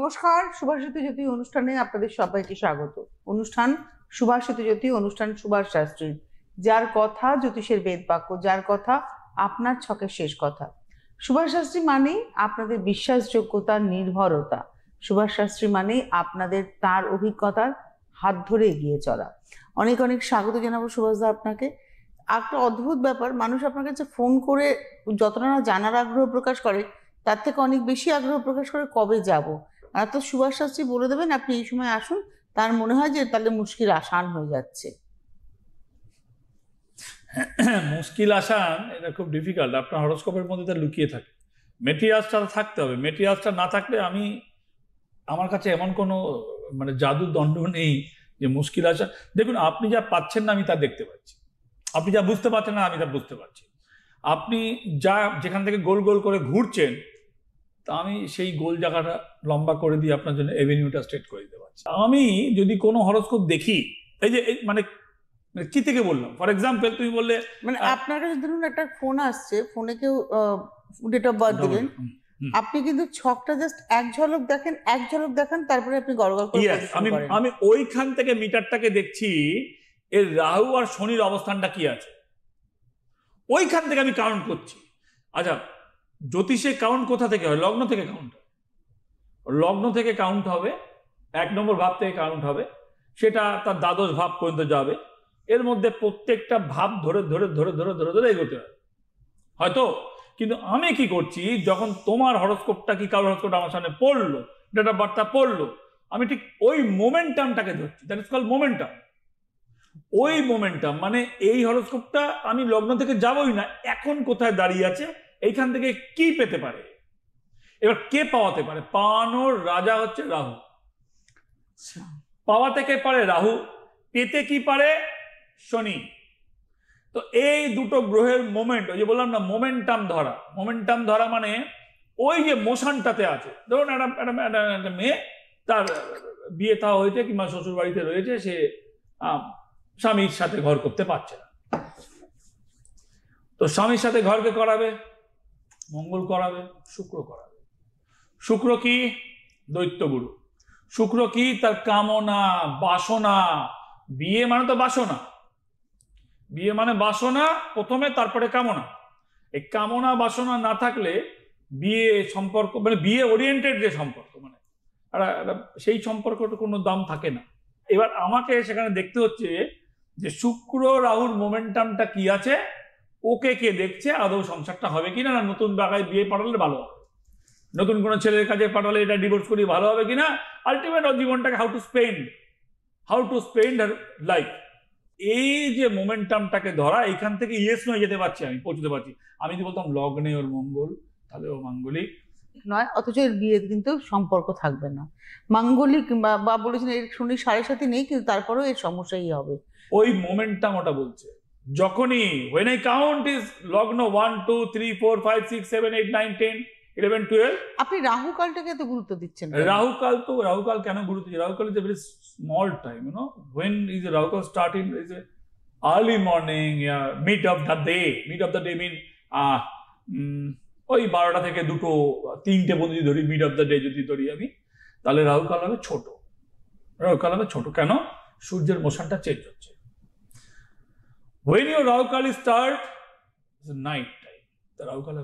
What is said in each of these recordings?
নমস্কার, সুভাষিত জ্যোতি অনুষ্ঠানে আপনাদের সবাইকে স্বাগত। অনুষ্ঠান সুভাষিত জ্যোতি, অনুষ্ঠান সুভাষ শাস্ত্রীর, যার কথা জ্যোতিষের বেদ বাক্য, যার কথা আপনার ছকের শেষ কথা। সুভাষ শাস্ত্রী মানে আপনাদের বিশ্বাসযোগ্যতা, নির্ভরতা। সুভাষ শাস্ত্রী মানে আপনাদের তার অভিজ্ঞতার হাত ধরে এগিয়ে চলা। অনেক অনেক স্বাগত জানাবো সুভাষদা আপনাকে। একটা অদ্ভুত ব্যাপার, মানুষ আপনার কাছে ফোন করে যতটা না জানার আগ্রহ প্রকাশ করে, তার থেকে অনেক বেশি আগ্রহ প্রকাশ করে কবে যাব। আর তো সুভাষ শাস্ত্রী বলে দেবেন আপনি এই সময় আসুন, তার মনে হয় যে তাহলে মুশকিল আসান হয়ে যাচ্ছে। মুশকিল আসান এটা খুব ডিফিকাল্ট, আপনার হরোস্কোপের মধ্যে তা লুকিয়ে থাকে। মেটেরিয়ালসটা থাকতে হবে, মেটেরিয়ালসটা না থাকলে আমার কাছে এমন কোনো জাদুর দণ্ড নেই যে মুশকিল আসা। দেখুন, আপনি যা পাচ্ছেন না আমি তা দেখতে পাচ্ছি, আপনি যা বুঝতে পারছেন না আমি তা বুঝতে পারছি, আপনি যা যেখান থেকে গোল গোল করে ঘুরছেন তা আমি সেই গোল জায়গাটা লম্বা করে দিয়ে আপনার জন্য এভিনিউটা স্ট্রেট করে দিতে পারছি। আমি যদি কোনো হরোস্কোপ দেখি, এই যে কি থেকে বললাম, ফর এক্সাম্পল তুমি বললে আপনার কাছে ধরুন একটা ফোন আসছে, ফোনে কেউ ডেট অফ বার্থ দিলেন, আপনি কিন্তু ছকটা জাস্ট এক ঝলক দেখেন, তারপরে আপনি গড়গড় করে আমি ওইখান থেকে মিটারটাকে দেখছি এর রাহু আর শনির অবস্থানটা কি আছে, ওইখান থেকে আমি কাউন্ট করছি। আচ্ছা, জ্যোতিষে কাউন্ট কোথা থেকে হয়? লগ্ন থেকে কাউন্ট হয়, লগ্ন থেকে কাউন্ট হবে, 1 নম্বর ভাব থেকে কাউন্ট হবে, সেটা তার দ্বাদশ ভাব পর্যন্ত যাবে। এর মধ্যে প্রত্যেকটা ভাব ধরে ধরে ধরে ধরে ধরে ধরে এগোতে হয় হয়তো। কিন্তু আমি কি করছি, যখন তোমার হরোস্কোপটা কি কারোর হরোস্কোপটা আমার সামনে পড়লো, ডেট অফ বার্থটা পড়লো, আমি ঠিক ওই মোমেন্টামটাকে ধরছি, দ্যাট ইজ কল্ড মোমেন্টাম। ওই মোমেন্টাম মানে এই হরোস্কোপটা আমি লগ্ন থেকে যাবই না, এখন কোথায় দাঁড়িয়ে আছে, এইখান থেকে কি পেতে পারে, এবার কে পাওয়াতে পারে। পাওয়ানোর রাজা হচ্ছে রাহু, পাওয়া থেকে পারে রাহু, পেতে কি পারে শনি। তো এই দুটো গ্রহের মোমেন্ট, ওই যে বললাম না মোমেন্টাম ধরা মানে ওই যে মোশনটাতে আছে। ধরুন একটা মেয়ে, তার বিয়ে থা হয়েছে কিংবা শ্বশুর বাড়িতে রয়েছে, সে স্বামীর সাথে ঘর করতে পারছে না, তো স্বামীর সাথে ঘরকে করাবে, মঙ্গল করাবে, শুক্র করাবে। শুক্র কি? দৈত্যগুরু। শুক্র কি? তার কামনা, বাসনা। বিয়ে মানে তো বাসনা, বিয়ে মানে বাসনা প্রথমে, তারপরে কামনা। এই কামনা বাসনা না থাকলে বিয়ে সম্পর্ক বিয়ে ওরিয়েন্টেড যে সম্পর্ক সেই সম্পর্কটা কোনো দাম থাকে না। এবার আমাকে সেখানে দেখতে হচ্ছে যে শুক্র রাহুর মোমেন্টামটা কি আছে, ওকে কে দেখছে, আদৌ সংসারটা হবে কিনা, না নতুন জায়গায় বিয়ে পাঠালে ভালো হবে, নতুন কোনো ছেলের কাছে পাঠালে এটা ডিভোর্স করি ভালো হবে কিনা, আলটিমেট জীবনটাকে how to spend her life. এই যে মোমেন্টামটাকে ধরা, এখান থেকে ইয়েস নয় যেতে পারছি, আমি পৌঁছতে পারছি। আমি যদি বলতাম লগ্নে ওর মঙ্গল, তাহলে ও মাঙ্গলিক নয়, অথচ এর বিয়ে কিন্তু সম্পর্ক থাকবে না। মাঙ্গলিক বা বলেছেন এর শনি 7.5 নেই, কিন্তু তারপরেও এর সমস্যাই হবে। ওই মোমেন্টাম ওটা বলছে। যখনই when I count is লগ্ন 1 2 3 4 5 6 7 8 9 10 11 12। আপনি রাহু কালটাকে এত গুরুত্ব দিচ্ছেন? রাহু কাল কেন গুরুত্ব দিচ্ছি? রাহু কাল is a very small time, when is the Rahu কাল starting is a early morning, mid of the day mean ওই 12টা থেকে 2টো 3টে পর্যন্ত যদি ধরি, মিড অফ দ্য ডে যদি ধরি আমি, তাহলে রাহু কাল হবে ছোট। কেন? সূর্যের মোশনটা চেঞ্জ হচ্ছে। when your রাহু কাল start is night time, তা রাহু কাল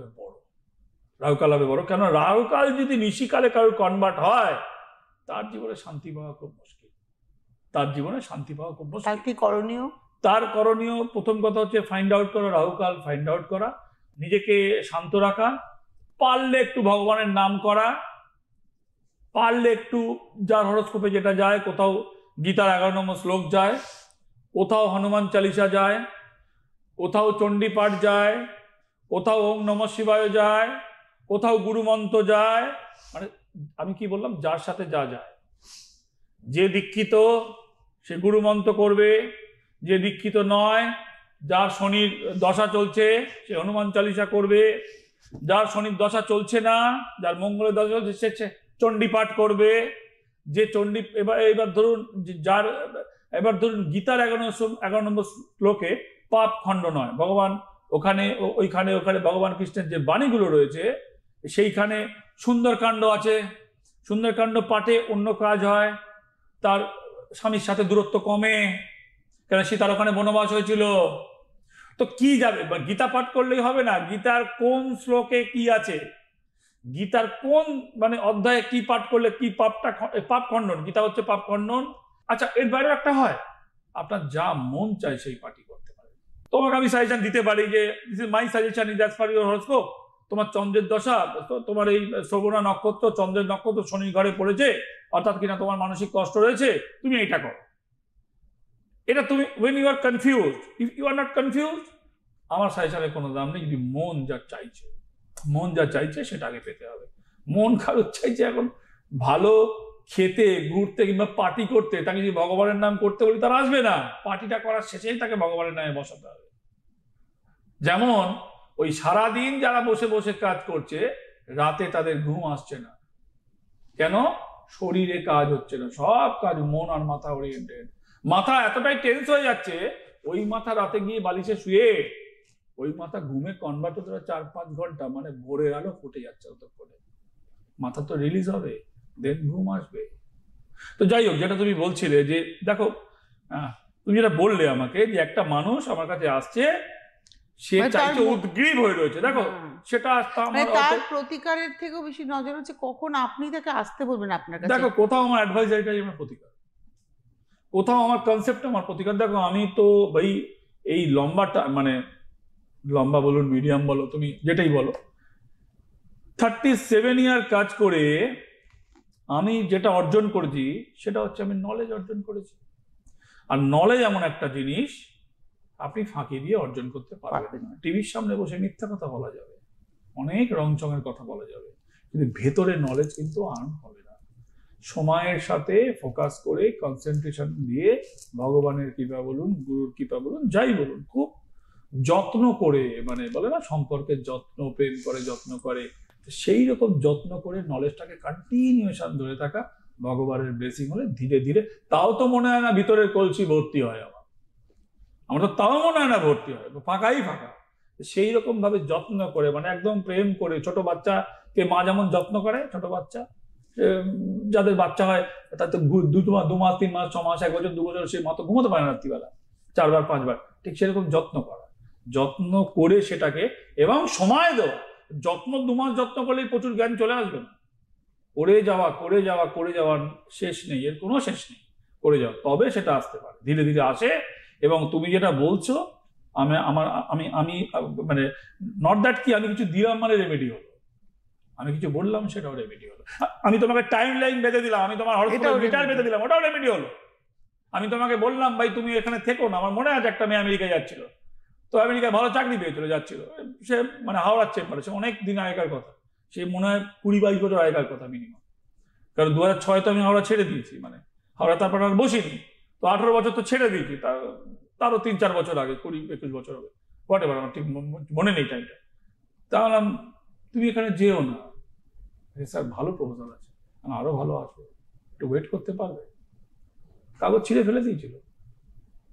হবে বড়। কেন? রাহু কাল যদি নিশিকালে কারোর কনভার্ট হয়, তার জীবনে শান্তি পাওয়া খুব মুশকিল। তার কি করণীয়? তার করণীয় প্রথম কথা হচ্ছে ফাইন্ড আউট করা, রাহু কাল ফাইন্ড আউট করা, নিজেকে শান্ত রাখা, পারলে একটু ভগবানের নাম করা, পারলে একটু যার হরোস্কোপে যেটা যায়, কোথাও গীতার 11 নম্বর শ্লোক যায়, কোথাও হনুমান চালিসা যায়, কোথাও চণ্ডী পাঠ যায়, কোথাও ওম নমঃ শিবায় যায়, কোথাও গুরুমন্ত্র যায়। আমি কি বললাম, যার সাথে যা যায়। যে দীক্ষিত সে গুরুমন্ত্র করবে, যে দীক্ষিত নয়, যার শনির দশা চলছে সে হনুমান চালিসা করবে, যার শনির দশা চলছে না, যার মঙ্গলের দশা চলছে সে চণ্ডী পাঠ করবে। যে চণ্ডী এবার ধরুন গীতার 11 নম্বর শ্লোকে পাপ খণ্ড নয়, ভগবান ওইখানে ভগবান কৃষ্ণের যে বাণীগুলো রয়েছে, সেইখানে সুন্দরকাণ্ড আছে, সুন্দরকাণ্ড পাঠে অন্য কাজ হয়, তার স্বামীর সাথে দূরত্ব কমে, কেন সীতার ওখানে বনবাস হয়েছিল। তো কি যাবে, গীতা পাঠ করলেই হবে না, গীতার কোন শ্লোকে কি আছে, গীতার কোন মানে অধ্যায়ে কি পাঠ করলে কি পাপ খণ্ডন, গীতা হচ্ছে পাপ খণ্ডন। আচ্ছা, এর বাইরে একটা হয়, আপনার যা মন চায় সেই পাঠই করতে পারে। তোমাকে আমি সাজেশন দিতে পারি যে this is my suggestion, is as per your horoscope. তোমার চন্দ্রের দশা, তোমার এই শ্রবণা নক্ষত্র, চন্দ্রের নক্ষত্র শনি ঘরে পড়েছে, অর্থাৎ কিনা তোমার মানসিক কষ্ট রয়েছে, তুমি এইটা করো। এটা তুমি when you are confused, if you are not confused, আমার সাজেশনের কোনো দাম নেই। যদি মন যা চাইছে সেটা আগে পেতে হবে। মন কারোর চাইছে এখন ভালো খেতে, ঘুরতে কিংবা পার্টি করতে, তাকে যদি ভগবানের নাম করতে বলি তার আসবে না। পার্টিটা করার শেষেই তাকে ভগবানের নামে বসাতে হবে। যেমন ওই সারাদিন যারা বসে বসে কাজ করছে, রাতে তাদের ঘুম আসছে না, কেন? শরীরে কাজ হচ্ছে না, সব কাজ মন আর মাথা ওরিয়েন্টেড। মাথা এতটাই টেন্স হয়ে যাচ্ছে, ওই মাথা রাতে গিয়ে বালিশে শুয়ে ওই মাথা ঘুমে কনভার্ট হতে 4-5 ঘন্টা, মানে ভোরের আলো ফুটে যাচ্ছে ততক্ষণে, মাথা তো রিলিজ হবে, দেন ঘুম আসবে। তো যাই হোক, যেটা তুমি বলছিলে যে দেখো, তুমি যেটা বললে আমাকে যে একটা মানুষ আমার কাছে আসছে, সে চাইছে, উদ্গ্রীব হয়ে রয়েছে, দেখো সেটা তার প্রতিকারের থেকেও বেশি নজর হচ্ছে কখন আপনি তাকে আসতে বলবেন আপনার কাছে। দেখো, কোথাও আমার অ্যাডভাইজারিটাই আমার প্রতিকার, কোথাও আমার কনসেপ্ট আমার প্রতিকার। দেখো, আমি তো ভাই এই মানে লম্বা বলুন, মিডিয়াম বলো, তুমি যেটাই বলো, 37 ইয়ার কাজ করে আমি যেটা অর্জন করেছি সেটা হচ্ছে আমি নলেজ অর্জন করেছি। আর নলেজ এমন একটা জিনিস আপনি ফাঁকি দিয়ে অর্জন করতে পারবেন না। টিভির সামনে বসে মিথ্যা কথা বলা যাবে, অনেক রংচঙের কথা বলা যাবে, কিন্তু ভেতরে নলেজ কিন্তু আর্ন হবে না। সময়ের সাথে ফোকাস করে, কনসেন্ট্রেশন দিয়ে, ভগবানের কৃপা বলুন, গুরুর কৃপা বলুন, যাই বলুন, খুব যত্ন করে, মানে বলে না সম্পর্কের যত্ন, প্রেম করে যত্ন করে, সেই রকম যত্ন করে নলেজটাকে কন্টিনিউশন ধরে থাকা, ভগবানের ব্লেসিং হলে ধীরে ধীরে, তাও তো মনে হয় না ভিতরের কলসি ভর্তি হয় আমার তো তাও মনে হয় না ভর্তি হয়, ফাঁকাই ফাঁকা। সেই রকম ভাবে যত্ন করে, মানে একদম প্রেম করে, ছোট বাচ্চাকে মা যেমন যত্ন করে, ছোট বাচ্চা যাদের বাচ্চা হয় তাতে 2 মাস 3 মাস 6 মাস 1 বছর 2 বছর, সেই মা তো ঘুমোতে পারে না রাত্রিবেলা 4 বার 5 বার, ঠিক সেরকম যত্ন করা, যত্ন করে সেটাকে, এবং সময় দেওয়া। যত্ন 2 মাস যত্ন করলেই প্রচুর জ্ঞান চলে আসবে না, করে যাওয়ার শেষ নেই, এর কোনো শেষ নেই, করে যাওয়া, তবে সেটা আসতে পারে, ধীরে ধীরে আসে। এবং তুমি যেটা বলছো, আমি মানে নট দ্যাট কি আমি কিছু দিলাম মানে রেমেডি হলো, আমি কিছু বললাম সেটাও রেমেডি হলো। আমি তোমাকে টাইম লাইন বেঁধে দিলাম, আমি তোমার হরস্কোপের মিটার বেঁধে দিলাম, ওটাও রেমেডি হলো। আমি তোমাকে বললাম ভাই তুমি এখানে থেকো না, আমার মনে আছে একটা মেয়ে আমেরিকায় যাচ্ছিল, তো আমেরিকায় ভালো চাকরি পেয়েছিল, যাচ্ছিল, সে মানে হাওড়ার চেম্বারে, সে অনেক দিন আগেকার কথা, সে মনে হয় 20-22 বছর আগেকার কথা মিনিমাম, কারণ 2006 তো আমি হাওড়া ছেড়ে দিয়েছি, মানে হাওড়া তারপর আর বসিনি, তো 18 বছর তো ছেড়ে দিয়েছি, তারও 3-4 বছর আগে, 20-21 বছর হবে, হোয়াটএভার, আমার ঠিক মনে নেই টাইমটা। তাহলে তুমি এখানে যেও না, স্যার ভালো প্রপোজাল আছে, আরো ভালো আসবে, একটু ওয়েট করতে পারবে। কাগজ ছিঁড়ে ফেলে দিয়েছিল,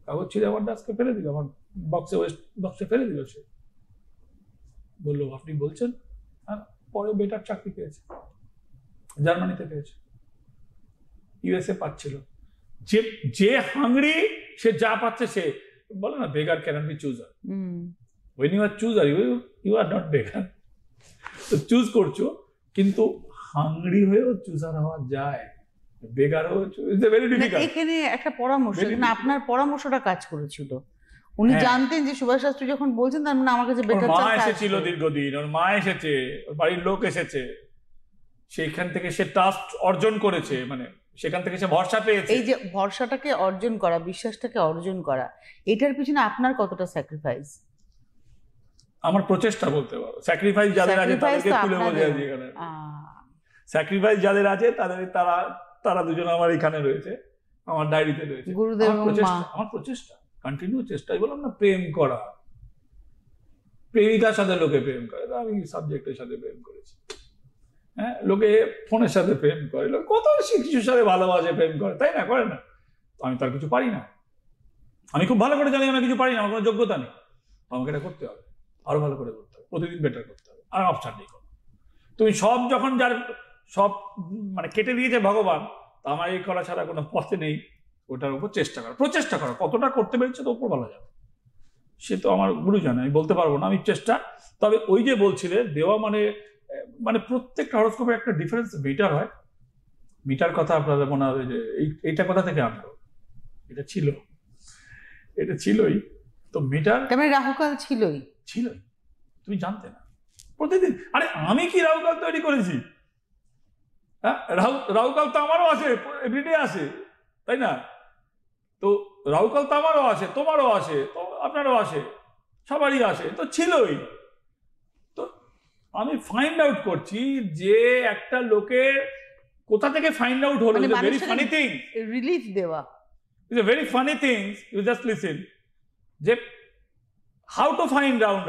কাগজ ছিঁড়ে আমার ডাস্কে ফেলে দিল, আমার বক্সে ফেলে দিল। সে বললো আপনি বলছেন, পরে বেটার চাকরি পেয়েছে, জার্মানিতে পেয়েছে, ইউএসএ পাচ্ছিল। যে হাংরি, সে যা পাচ্ছে, সে বলে না beggar can't be chooser, when you are chooser you are not beggar, তো চুজ করছো, কিন্তু হাংরি হয়েও চুজার হওয়া যায়, বেগার হয়েও ইটস ভেরি ডিফিকাল্ট। এখানে একটা পরামর্শ, না আপনার পরামর্শটা কাজ করেছিল, উনি জানতেন যে সুভাষ শাস্ত্রী যখন বলছেন তার মানে আমার কাছে বেটার চান্স আছে। মা এসেছিল দীর্ঘদিন, ওর মা এসেছে, ওর বাড়ির লোক এসেছে, সেইখান থেকে সে ট্রাস্ট অর্জন করেছে, মানে সেখান থেকে সে ভরসা পেয়েছে। এই যে ভরসাটাকে অর্জন করা, বিশ্বাসটাকে অর্জন করা, এটার পিছনে আপনার কতটা স্যাক্রিফাইস? আমার প্রচেষ্টা বলতে পারো, স্যাক্রিফাইস যাদের আছে তাদেরকে তুলে বোঝা যায়, এখানে স্যাক্রিফাইস যাদের আছে তারা দুজন আমার এখানে রয়েছে, আমার ডায়েরিতে রয়েছে। আমার প্রচেষ্টা কন্টিনিউ চেষ্টাই, বললাম না, প্রেম করা, প্রেমিকার সাথে লোকে প্রেম করে, আমি সাবজেক্টের সাথে প্রেম করেছি, হ্যাঁ, লোকে ফোনের সাথে প্রেম করে, লোক কত কিছুর সাথে ভালোবাসে, প্রেম করে, তাই না, করে না? আমি তার কিছু পারি না, আমি খুব ভালো করে জানি আমি কিছু পারি না, আমার কোনো যোগ্যতা নেই, আমাকে এটা করতে হবে, আরো ভালো করে করতে হবে, প্রতিদিন বেটার করতে হবে, আর অপশন নেই। তুমি সব যখন যার সব মানে কেটে দিয়েছে ভগবান, তা আমার এই করা ছাড়া কোনো পথে নেই, ওটার উপর প্রচেষ্টা করা কতটা করতে পেরেছে তো উপর বলা যাবে, সে তো আমার গুরু জানে, আমি বলতে পারবো না, আমি চেষ্টা। তবে ওই যে বলছিলে দেওয়া মানে মানে প্রত্যেকটা হরোস্কোপের একটা ডিফারেন্স মিটার হয়, মিটার কথা আপনাদের মনে হবে যে এইটা কোথা থেকে আনলো, এটা ছিলই তো মিটার, মানে রাহুকাল ছিলই, তুমি জানতে না প্রতিদিন। আরে আমি কি রাহুকাল তৈরি করেছি? হ্যাঁ, রাহুকাল তো আমারও আছে, এভরিডে আসে, তাই না? তো রাহুকাল তো আমারও আসে, তোমারও আসে, তো আপনারও আসে, সবারই আসে, তো ছিলই। তো আমি ফাইন্ড আউট করছি যে একটা লোকের কোথা থেকে ফাইন্ড আউট হলো, ভেরি ফানি থিং, রিলিফ দেওয়া, it's a very funny things, you just listen, যে হাউ টু ফাইন্ড আউট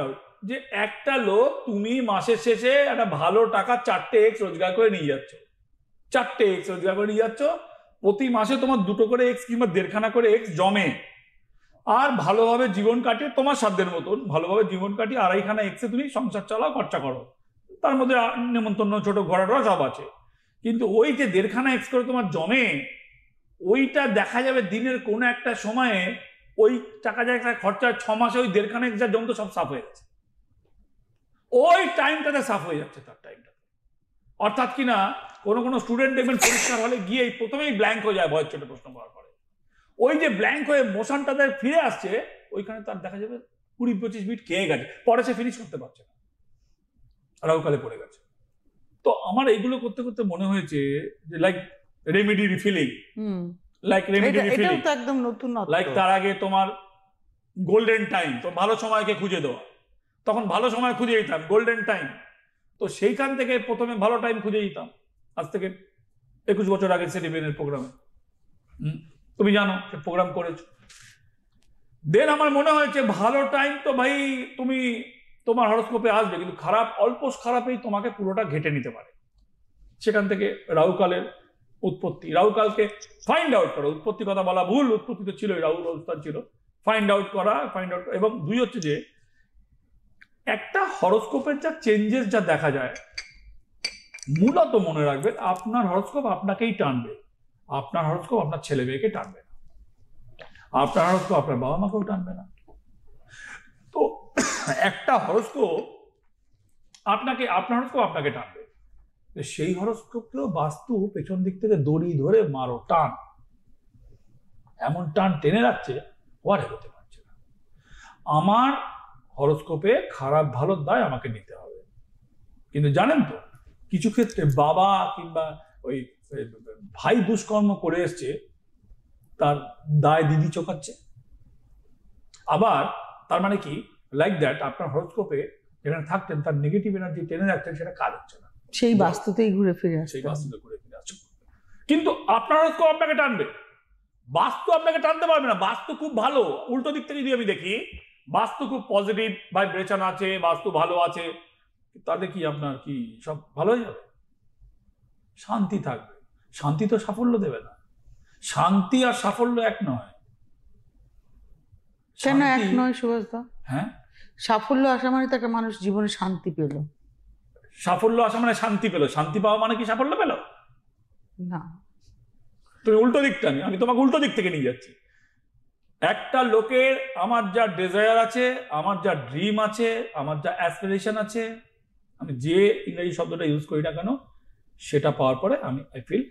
যে একটা লোক তুমি মাসের শেষে একটা ভালো টাকা 4টে এক্স রোজগার করে নিয়ে যাচ্ছ, 4টে এক্স রোজগার করে নিয়ে যাচ্ছ, প্রতি মাসে তোমার 2টো করে এক্স কিংবা 1.5খানা করে এক্স জমে, আর ভালোভাবে জীবন কাটিয়ে তোমার সাধ্যের মতন ভালোভাবে জীবন কাটিয়ে 2.5খানা এক্সে তুমি সংসার চালাও, খরচা করো, তার মধ্যে নেমন্তন্ন ছোট ঘোরাটোরা সব আছে। কিন্তু ওই যে 1.5খানা এক্স করে তোমার জমে, ওইটা দেখা যাবে দিনের কোনো একটা সময়ে ওই টাকা যা খরচা 6 মাসে ওই 1.5খানা এক্স যা জমতো সব সাফ হয়ে গেছে, ওই টাইমটাতে সাফ হয়ে যাচ্ছে তার টাইমটাতে। অর্থাৎ কিনা কোনো স্টুডেন্ট দেখবেন পরীক্ষার হলে গিয়ে প্রথমেই ব্ল্যাঙ্ক হয়ে যায় ভয়ের চোটে প্রশ্ন করার পরে, ওই যে ব্ল্যাঙ্ক হয়ে মোশনটা তাদের ফিরে আসছে, ওইখানে তার দেখা যাবে 20-25 মিনিট খেয়ে গেছে, পরে সে ফিনিশ করতে পারছে না, রাহুকালে পড়ে গেছে। তো আমার এইগুলো করতে করতে মনে হয়েছে যে লাইক রেমেডি রিফিলিং, একদম নতুন, লাইক তার আগে তোমার গোল্ডেন টাইম, তো ভালো সময়কে খুঁজে দেওয়া, তখন ভালো সময় খুঁজে দিতাম, গোল্ডেন টাইম, তো সেইখান থেকে প্রথমে ভালো টাইম খুঁজে দিতাম, আজ থেকে 21 বছর আগে সেলিব্রেনের প্রোগ্রামে, তুমি জানো সে প্রোগ্রাম করেছো। দেন আমার মনে হয়েছে ভালো টাইম তো ভাই তুমি তোমার হরোস্কোপে আসবে, কিন্তু খারাপ অল্প খারাপেই তোমাকে পুরোটা ঘেটে নিতে পারে। সেখান থেকে রাহুকালের উৎপত্তি, রাহুকালকে ফাইন্ড আউট করা, উৎপত্তি কথা বলা ভুল, উৎপত্তি তো ছিলই, রাহুর অবস্থান ছিল, ফাইন্ড আউট করা, এবং 2 হচ্ছে যে একটা হরোস্কোপের যা চেঞ্জেস যা দেখা যায়, মূলত মনে রাখবেন আপনার হরোস্কোপ আপনাকেই টানবে, আপনার হরোস্কোপ আপনার ছেলে মেয়েকে টানবে না, আপনার হরোস্কোপ আপনার বাবা মাকেও টানবে না। তো একটা হরোস্কোপ আপনার হরোস্কোপ আপনাকে টানবে, সেই হরোস্কোপকেও বাস্তু পেছন দিক থেকে দড়ি ধরে মারো, টান, এমন টান টেনে রাখছে ওয়ার এগোতে পারছে না। আমার হরোস্কোপে খারাপ ভালো দায় আমাকে নিতে হবে, কিন্তু জানেন তো কিছু ক্ষেত্রে বাবা কিংবা ওই ভাই দুষ্কর্ম করে এসছে, তার দায় দিদি চোকাচ্ছে। আবার তার মানে কি, লাইক দ্যাট আপনার হরোস্কোপে যেখানে থাকতেন তার নেগেটিভ এনার্জি টেনে রাখতেন, সেটা কাজ হচ্ছে না, সেই বাস্তুতেই ঘুরে ফিরে আসছে, সেই বাস্তুতে ঘুরে ফিরে আসছে। কিন্তু আপনার হরোস্কোপ আপনাকে টানবে, বাস্তু আপনাকে টানতে পারবে না। বাস্তু খুব ভালো, উল্টো দিক থেকে যদি আমি দেখি, বাস্তু খুব পজিটিভ ভাইব্রেশন আছে, বাস্তু ভালো আছে, তাহলে কি আপনার কি সব ভালো হয়ে যাবে? শান্তি থাকবে, শান্তি তো সাফল্য দেবে না, শান্তি আর সাফল্য এক নয়। কেন এক নয় সুভাষ দা? হ্যাঁ, সাফল্য আসা মানে তো একটা মানুষ জীবনে শান্তি পেল, সাফল্য আসা মানে শান্তি পেল, শান্তি পাওয়া মানে কি সাফল্য পেল না? তুমি উল্টো দিকটা নিয়ে, আমি তোমাকে উল্টো দিক থেকে নিয়ে যাচ্ছি। একটা লোকের আমার যা ডিজায়ার আছে, আমার যা ড্রিম আছে, আমার যা অ্যাসপিরেশন আছে, আমি যে ইংরেজি শব্দটা ইউজ করি না কেন, সেটা পাওয়ার পরে আমি আই ফিল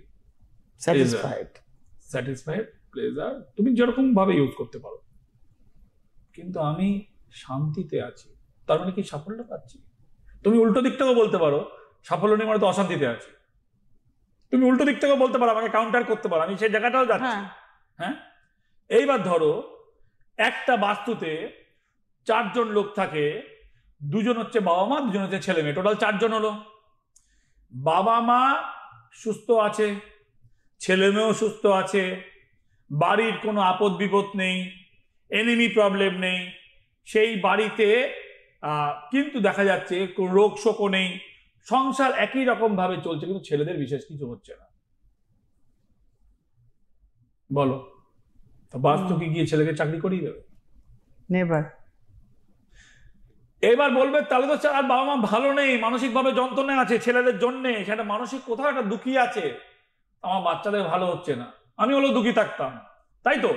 স্যাটিসফাইড, প্লেজার, তুমি যেরকম ভাবে ইউজ করতে পারো, কিন্তু আমি শান্তিতে আছি, তার মানে কি সাফল্য পাচ্ছি? তুমি উল্টো দিক থেকেও বলতে পারো সাফল্য নেই মানে তো অশান্তিতে আছি, তুমি উল্টো দিক থেকেও বলতে পারো, আমাকে কাউন্টার করতে পারো, আমি সেই জায়গাটাও যাচ্ছি। হ্যাঁ, এইবার ধরো একটা বাস্তুতে 4 জন লোক থাকে, 2 জন হচ্ছে বাবা মা, 2 জন হচ্ছে ছেলে মেয়ে, টোটাল 4 জন হলো। বাবা মা সুস্থ আছে, ছেলে মেয়েও সুস্থ আছে, বাড়ির কোনো আপদ বিপদ নেই, এনিমি প্রবলেম নেই, সেই বাড়িতে কিন্তু দেখা যাচ্ছে কোনো রোগ শোকও নেই, সংসার একই রকম ভাবে চলছে, কিন্তু ছেলেদের বিশেষ কিছু হচ্ছে না। বলো, বাস্তু কি গিয়ে ছেলেকে চাকরি করিয়ে দেবে? নেভার। এবার বলবে তাহলে তো আর বাবা মা ভালো নেই, মানসিকভাবে যন্ত্রণা আছে ছেলেদের জন্য, সেটা মানসিক কোথাও একটা দুঃখী আছে, আমার বাচ্চাদের ভালো হচ্ছে না, আমি হলেও দুঃখী থাকতাম, তাই তো?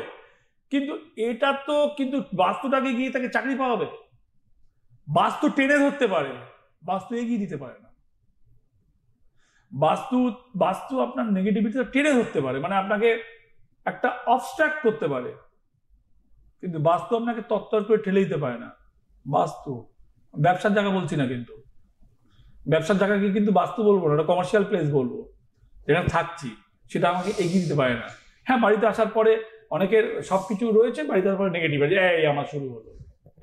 কিন্তু এটা তো কিন্তু বাস্তুটাকে গিয়ে তাকে চাকরি পাওয়াবে, বাস্তু টেনে ধরতে পারে, বাস্তু এগিয়ে দিতে পারে না। বাস্তু বাস্তু আপনার নেগেটিভিটিটা টেনে ধরতে পারে, মানে আপনাকে একটা অবস্ট্রাক্ট করতে পারে, কিন্তু বাস্তু আপনাকে তত্তর করে ঠেলে দিতে পারে না। বাস্তু ব্যবসার জায়গা বলছি না, কিন্তু ব্যবসার জায়গাকে কিন্তু বাস্তু বলবো না, এটা কমার্শিয়াল প্লেস বলবো, যেখানে থাকছি সেটা আমাকে এগিয়ে দিতে পারে না। হ্যাঁ, বাড়িতে আসার পরে অনেকের সবকিছু রয়েছে, বাড়িতে আসার পরে নেগেটিভ আছে, এই আমার শুরু হলো,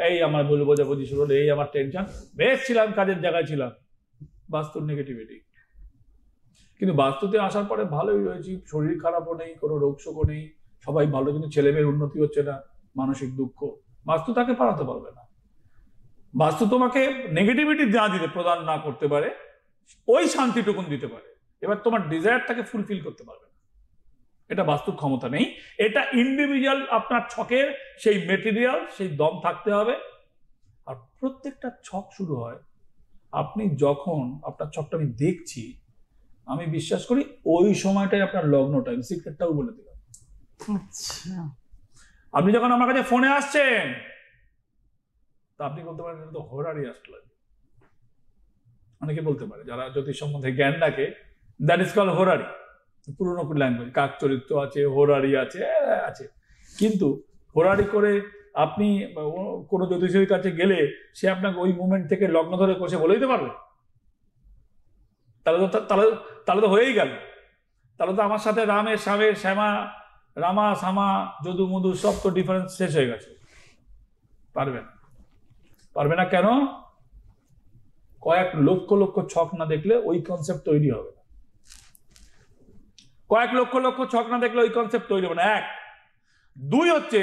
এই আমার বলবো বোঝাবুঝি শুরু হলো, এই আমার টেনশন, বেশ ছিলাম কাজের জায়গায় ছিলাম, বাস্তুর নেগেটিভিটি। কিন্তু বাস্তুতে আসার পরে ভালোই রয়েছি, শরীর খারাপও নেই, কোনো রোগ শোকও নেই, সবাই ভালো, কিন্তু ছেলে মেয়ের উন্নতি হচ্ছে না, মানসিক দুঃখ, বাস্তু তাকে পারাতে পারবে না। বাস্তু তোমাকে নেগেটিভিটি যা দিতে প্রদান না করতে পারে, ওই শান্তিটুকুন দিতে পারে, এবার তোমার ডিজায়ারটাকে ফুলফিল করতে পারবে না, এটা বাস্তুর ক্ষমতা নেই। এটা ইন্ডিভিজুয়াল আপনার ছকের সেই মেটেরিয়াল, সেই দম থাকতে হবে। আর প্রত্যেকটা ছক শুরু হয়, আপনি যখন আপনার ছকটা আমি দেখছি, আমি বিশ্বাস করি ওই সময়টাই আপনার লগ্ন টাইম, সিক্রেটটাও বলে দিলাম। আচ্ছা, আপনি যখন আমার কাছে ফোনে আসছেন, তা আপনি বলতে পারেন এটা তো হোরারি আসলো, অনেকে বলতে পারে যারা জ্যোতিষ সম্বন্ধে জ্ঞান রাখে, দ্যাট ইজ কল হোরারি, পুরোনো ল্যাঙ্গুয়েজ, কাক চরিত্র আছে, হোরারি আছে, আছে। কিন্তু হোরারি করে আপনি কোনো জ্যোতিষের কাছে গেলে সে আপনাকে ওই মুমেন্ট থেকে লগ্ন ধরে কষে বলে দিতে পারবে? তাহলে তো হয়েই গেল। তাহলে তো আমার সাথে রামের শ্যামের শ্যামা, রামা সামা, যদু মধু সব তো ডিফারেন্স শেষ হয়ে গেছে। পারবে না, পারবে না। কেন? কয়েক লক্ষ লক্ষ ছক না দেখলে ওই কনসেপ্ট তৈরি হবে না। কয়েক লক্ষ লক্ষ ছক না দেখলে ওই কনসেপ্ট তৈরি হবে না। এক। দুই হচ্ছে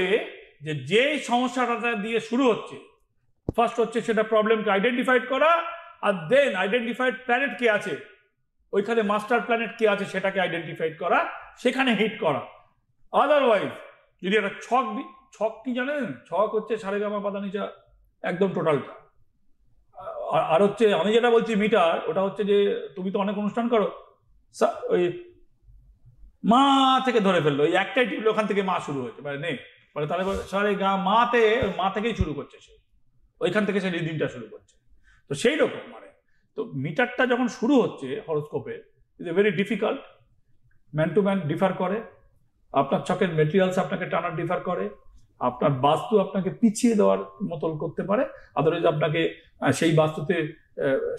যে সমস্যাটা দিয়ে শুরু হচ্ছে, ফার্স্ট হচ্ছে সেটা প্রবলেমকে আইডেন্টিফাইড করা, আর দেন আইডেন্টিফাইড প্ল্যানেট কে আছে, ওইখানে মাস্টার প্ল্যানেট কে আছে সেটাকে আইডেন্টিফাইড করা, সেখানে হিট করা। আদারওয়াইজ যদি একটা ছক কি জানেন, ছক হচ্ছে সারেগামা পাদানিচা, একদম টোটালটা। আর হচ্ছে আমি যেটা বলছি মিটার, ওটা হচ্ছে যে তুমি তো অনেক অনুষ্ঠান করো, ওই মা থেকে ধরে ফেললো, ওই একটাই টিপলে ওখান থেকে মা শুরু হয়েছে, মানে নেই, মানে তাহলে সারে গা মাতে, মা থেকেই শুরু করছে সে, ওইখান থেকে সে রিডিংটা শুরু করছে। তো সেই রকম মানে, তো মিটারটা যখন শুরু হচ্ছে হরোস্কোপে, is a very difficult, man to man differ করে, আপনার ছকের মেটেরিয়ালস আপনাকে টানার ডিফার করে, আপনার বাস্তু আপনাকে পিছিয়ে দেওয়ার মতন করতে পারে, আদারওয়াইজ আপনাকে সেই বাস্তুতে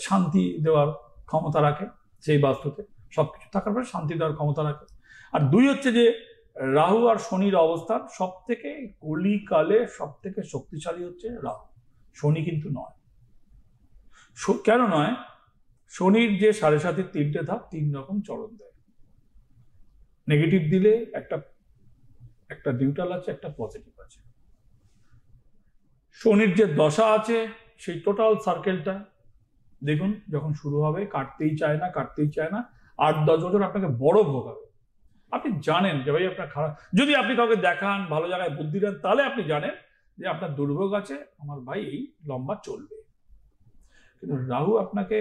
শান্তি দেওয়ার ক্ষমতা রাখে, সেই বাস্তুতে সবকিছু থাকার পরে শান্তি দেওয়ার ক্ষমতা রাখে। আর দুই হচ্ছে যে রাহু আর শনির অবস্থান, সব থেকে কলিকালে সব থেকে শক্তিশালী হচ্ছে রাহু, শনি কিন্তু নয়। কেন নয়? শনির যে 7.5 3টে ধাপ, 3 রকম চরণ দেয়। নেগেটিভ দিলে একটা নিউট্রাল আছে, একটা পজিটিভ আছে। শনির যে দশা আছে, সেই টোটাল সার্কেলটা দেখুন, যখন শুরু হবে কাটতেই চায় না, 8-10 বছর আপনাকে বড় ভোগ হবে। আপনি জানেন যে ভাই আপনার খারাপ, যদি আপনি কাউকে দেখান, ভালো জায়গায় বুদ্ধি দেন, তাহলে আপনি জানেন যে আপনার দুর্ভোগ আছে, আমার ভাই এই লম্বা চলবে। কিন্তু রাহু আপনাকে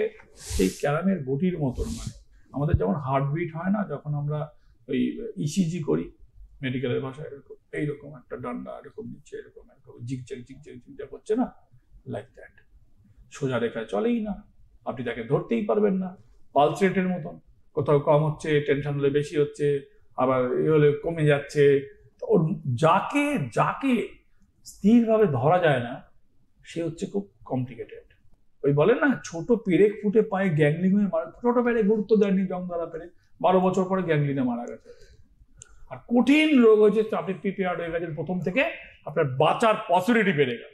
সেই ক্যারামের বটির মতন, মানে আমাদের যেমন হার্টবিট হয় না যখন আমরা ওই ইসিজি করি মেডিকেলের ভাষায়, এরকম এইরকম একটা ডান্ডা এরকম নিচ্ছে, এরকম জিগজ্যাগ করছে না, লাইক দ্যাট, সোজা রেখায় চলেই না, আপনি তাকে ধরতেই পারবেন না, পালস রেটের মতন, কোথাও কম হচ্ছে, টেনশন হলে বেশি হচ্ছে, আবার এ হলে কমে যাচ্ছে। যাকে যাকে স্থিরভাবে ধরা যায় না, সে হচ্ছে খুব কমপ্লিকেটেড। ওই বলে না, ছোট পেরেক ফুটে পায়ে গ্যাংলিন হয়ে মারা, ছোট পেরে গুরুত্ব দেয়নি জং ধরা পেরে, 12 বছর পরে গ্যাংলিনে মারা গেছে। আর কঠিন রোগ হয়েছে, আপনি প্রিপেয়ার্ড হয়ে গেছেন প্রথম থেকে, আপনার বাঁচার পসিবিলিটি বেড়ে গেল,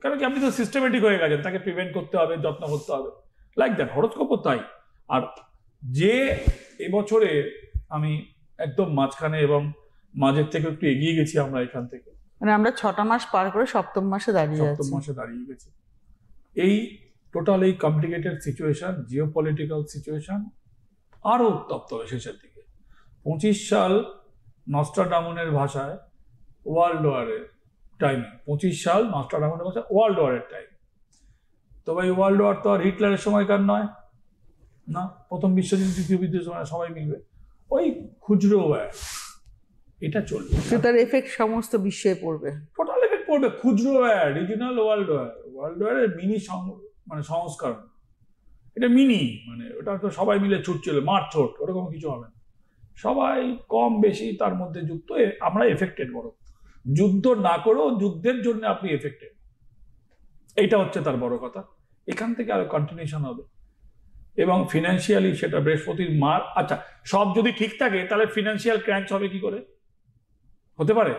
কারণ কি আপনি তো সিস্টেমেটিক হয়ে গেছেন, তাকে প্রিভেন্ট করতে হবে, যত্ন করতে হবে, লাইক দ্যাট। হরোস্কোপও তাই। আর যে এবছরে আমি একদম মাঝখানে এবং মাঝের থেকে একটু এগিয়ে গেছি আমরা এখান থেকে, মানে আমরা 6টা মাস পার করে সপ্তম মাসে দাঁড়িয়ে গেছি। এই টোটাল এই কমপ্লিকেটেড সিচুয়েশন, জিওপলিটিক্যাল সিচুয়েশন আরো উত্তপ্ত হবে শেষের দিকে। 25 সাল নস্ট্রাডামুসের ভাষায় ওয়ার্ল্ড ওয়ারের টাইম, 25 সাল নস্ট্রাডামুসের ভাষায় ওয়ার্ল্ড ওয়ারের টাইম। তো ভাই ওয়ার্ল্ড ওয়ার তো আর হিটলারের সময়কার নয় না, প্রথম বিশ্বযুদ্ধ দ্বিতীয় যুদ্ধের সময় সবাই মিলবে, ওই খুচরো ব্যয় এটা চলবে, তার এফেক্ট সমস্ত বিশ্বে পড়বে, টোটাল এফেক্ট পড়বে। খুচরো ব্যয়, রিজিনাল ওয়ার্ল্ড ওয়ার, ওয়ার্ল্ড ওয়ারের মিনি মানে সংস্করণ, এটা মিনি, মানে ওটা তো সবাই মিলে ছুটছিল, মার ছোট ওরকম কিছু হবে না, সবাই কম বেশি তার মধ্যে যুক্ত, আমরা এফেক্টেড। বড় যুদ্ধ না করেও যুদ্ধের জন্য আপনি এফেক্টেড, এইটা হচ্ছে তার বড় কথা। এখান থেকে আরো কন্টিনিউশন হবে এবং ফিনান্সিয়ালি সেটা বৃহস্পতির মার, আচ্ছা সব যদি ঠিক থাকে তাহলে ফিনান্সিয়াল ক্র্যাঞ্চ হবে কি করে, হতে পারে?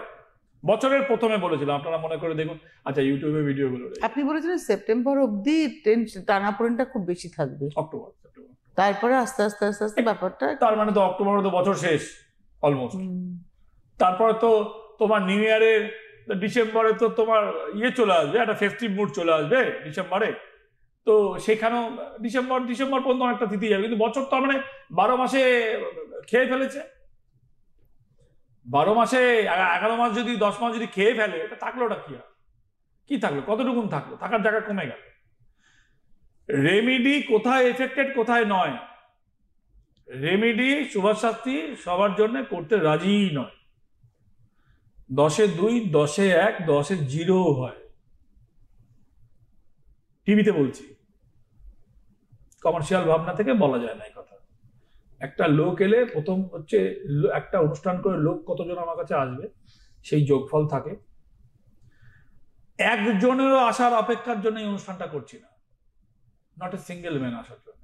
বছরের প্রথমে বলেছিলাম, আপনারা মনে করে দেখুন, আচ্ছা ইউটিউবে ভিডিওগুলো, আপনি বলেছিলেন সেপ্টেম্বর অবধি টানাপোড়েনটা খুব বেশি থাকবে, অক্টোবর তারপরে আস্তে আস্তে আস্তে আস্তে ব্যাপারটা, তার মানে তো অক্টোবরে তো বছর শেষ অলমোস্ট, তারপরে তো তোমার নিউ ইয়ারের ডিসেম্বরে তো তোমার ইয়ে চলে আসবে, একটা ফেস্টিভ মুড চলে আসবে ডিসেম্বরে, তো সেখানেও ডিসেম্বর পর্যন্ত অনেকটা তিথি যাবে, কিন্তু বছর তো মানে 12 মাসে খেয়ে ফেলেছে, 12 মাসে 11 মাস যদি 10 মাস যদি খেয়ে ফেলে, এটা থাকলো ওটা কি থাকলো, কতটুকুন থাকলো, থাকার জায়গা কমে গেল। রেমিডি কোথায় এফেক্টেড কোথায় নয়, রেমিডি সুভাষ শাস্ত্রী সবার জন্য করতে রাজি নয়, 10-এ 2, 10-এ 1, 10-এ 0 হয়, টিভিতে বলছি, কমার্শিয়াল ভাবনা থেকে বলা যায় না এই কথা। একটা লোক এলে প্রথম হচ্ছে একটা অনুষ্ঠান করে লোক কতজন আমার কাছে আসবে সেই যোগফল থাকে, একজনেরও আসার অপেক্ষার জন্য এই অনুষ্ঠানটা করছি না, নট এ সিঙ্গেল ম্যান আসার জন্য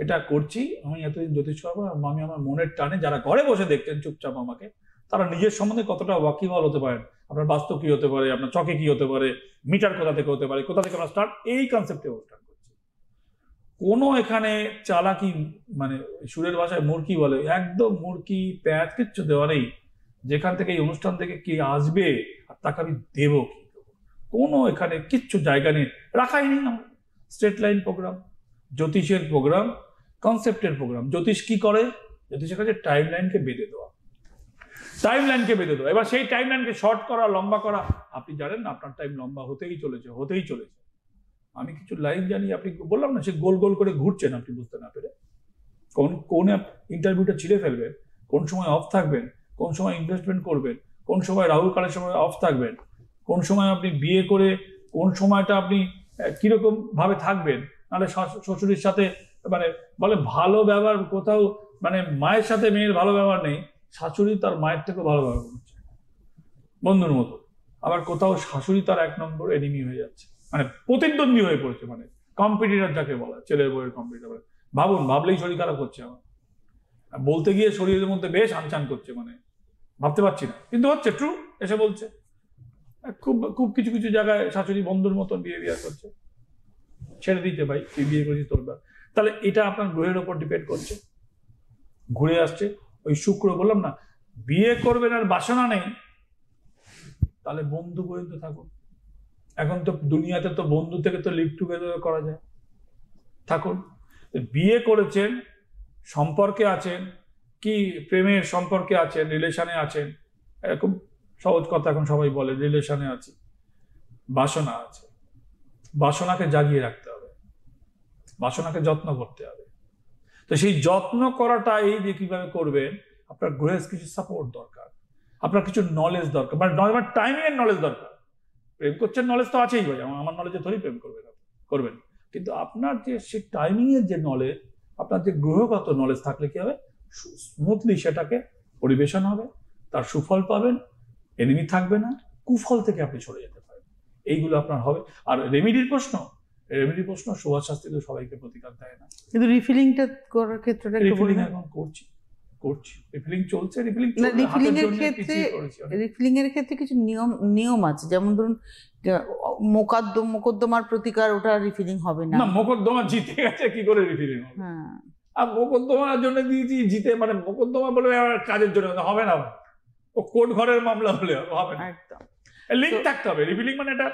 এটা করছি। আমি এতদিন জ্যোতিষ করবো, আমি আমার মনের টানে, যারা ঘরে বসে দেখতেন চুপচাপ আমাকে, তারা নিজের সম্বন্ধে কতটা ওয়াকিবহাল হতে পারেন, আপনার বাস্তব কি হতে পারে, আপনার চকে কি হতে পারে, মিটার কোথা থেকে হতে পারে, কোথা থেকে আমরা স্টার্ট, এই কনসেপ্টে অনুষ্ঠান করছি। কোনো এখানে চালাকি, মানে সুরের ভাষায় মুরকি বলে, একদম মুরকি প্যাঁচ কিচ্ছু দেওয়া নেই, যেখান থেকে এই অনুষ্ঠান থেকে কি আসবে আর তাকে আমি দেবো কি দেবো, কোনো এখানে কিচ্ছু জায়গা নেই, রাখাই নেই। আমার স্ট্রেট লাইন প্রোগ্রাম, জ্যোতিষের প্রোগ্রাম, কনসেপ্টের প্রোগ্রাম। জ্যোতিষ কি করে? জ্যোতিষের কাছে টাইম লাইনকে বেঁধে দেওয়া, টাইম লাইনকে বেঁধে দেওয়া। এবার সেই টাইম লাইনকে শর্ট করা, লম্বা করা, আপনি জানেন না আপনার টাইম লম্বা হতেই চলেছে। আমি কিছু লাইন জানি, আপনি বললাম না সে গোল গোল করে ঘুরছেন, আপনি বুঝতে না পেরে কোন ইন্টারভিউটা ছিঁড়ে ফেলবেন, কোন সময় অফ থাকবেন, কোন সময় ইনভেস্টমেন্ট করবেন, কোন সময় রাহু কালের সময় অফ থাকবেন, কোন সময় আপনি বিয়ে করে কোন সময়টা আপনি কিরকম ভাবে থাকবেন, নাহলে শ্বশুরের সাথে মানে বলে ভালো ব্যবহার কোথাও, মানে মায়ের সাথে মেয়ের ভালো ব্যবহার নেই, শাশুড়ি তার মায়ের থেকেও ভালো ব্যবহার করছে বন্ধুর মতো, আবার কোথাও শাশুড়ি তার 1 নম্বর এনিমি হয়ে যাচ্ছে, মানে প্রতিদ্বন্দ্বী হয়ে পড়েছে, মানে কম্পিটিটর যাকে বলা, ছেলের বউয়ের কম্পিটিটর। ভাবুন, ভাবলেই শরীর খারাপ করছে আমার, বলতে গিয়ে শরীরের মধ্যে বেশ আনচান করছে, মানে ভাবতে পারছি না, কিন্তু হচ্ছে, ট্রু এসে বলছে। খুব খুব কিছু কিছু জায়গায় শাশুড়ি বন্ধুর মতন বিহেভিয়ার করছে, ছেড়ে দিতে ভাই, তুই বিয়ে করেছিস তোর ব্যাপার। তাহলে এটা আপনার গ্রহের ওপর ডিপেন্ড করছে, ঘুরে আসছে। ওই শুক্র বললাম না, বিয়ে করবেন আর বাসনা নেই, তাহলে বন্ধু পর্যন্ত থাকুন। এখন তো দুনিয়াতে তো বন্ধু থেকে তো লিভ টুগেদার করা যায়, থাকুন। বিয়ে করেছেন, সম্পর্কে আছেন, কি প্রেমের সম্পর্কে আছেন, রিলেশনে আছেন, এরকম সহজ কথা এখন সবাই বলে, রিলেশনে আছি, বাসনা আছে, বাসনাকে জাগিয়ে রাখতে হবে, বাসনাকে যত্ন করতে হবে। তো সেই যত্ন করাটা এই যে কিভাবে করবেন, আপনার গ্রহের কিছু সাপোর্ট দরকার, আপনার কিছু নলেজ দরকার, মানে টাইমিং এর নলেজ দরকার। প্রেম করছেন, নলেজ তো আছেই ভাই, আমার নলেজে ধরেই প্রেম করবেন, কিন্তু আপনার যে সেই টাইমিং এর যে নলেজ, আপনার যে গ্রহগত নলেজ থাকলে কি হবে, স্মুথলি সেটাকে পরিবেশন হবে, তার সুফল পাবেন, এনিমি থাকবে না, কুফল থেকে আপনি সরে যেতে পারেন, এইগুলো আপনার হবে। আর রেমিডির প্রশ্ন সুভাষ শাস্ত্রী তো সবাইকে প্রতিকার দেয় না, কিন্তু রিফিলিংটা করার ক্ষেত্রে রিফিলিং এখন করছি, রিফিলিং চলছে, রিফিলিং এর ক্ষেত্রে কিছু নিয়ম আছে, যেমন ধরুন মোকদ্দমার প্রতিকার, ওটা রিফিলিং হবে না। মোকদ্দমা জিতে গেছে, কি করে রিফিলিং হবে? আর মোকদ্দমার জন্য দিয়েছি জিতে, মানে মোকদ্দমা বলে কাজের জন্য হবে না, ও কোর্ট ঘরের মামলা হলে হবে না, একদম লিঙ্ক থাকতে হবে। রিফিলিং মানে একটা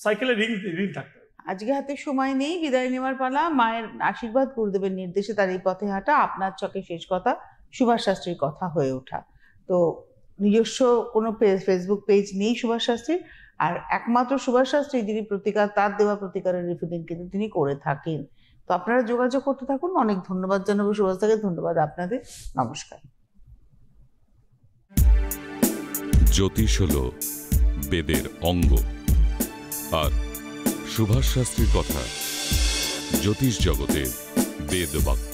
সাইকেলের রিং থাকতে হবে। আজকে হাতে সময় নেই, বিদায় নেওয়ার পালা। মায়ের আশীর্বাদ, গুরুদেবের নির্দেশে তার এই পথে হাঁটা, আপনার চকে শেষ কথা সুভাষ শাস্ত্রীর কথা হয়ে ওঠা। তো নিজস্ব কোনো ফেসবুক পেজ নেই সুভাষ শাস্ত্রীর, আর একমাত্র সুভাষ শাস্ত্রী যিনি প্রতিকার, তার দেওয়া প্রতিকারের রিফিলিং কিন্তু তিনি করে থাকেন। তো আপনারা যোগাযোগ করতে থাকুন। অনেক ধন্যবাদ জানাবো সুভাষদাকে, ধন্যবাদ আপনাদের, নমস্কার। জ্যোতিষ হল বেদের অঙ্গ, আর সুভাষ শাস্ত্রীর কথা জ্যোতিষ জগতের বেদ বাক্য।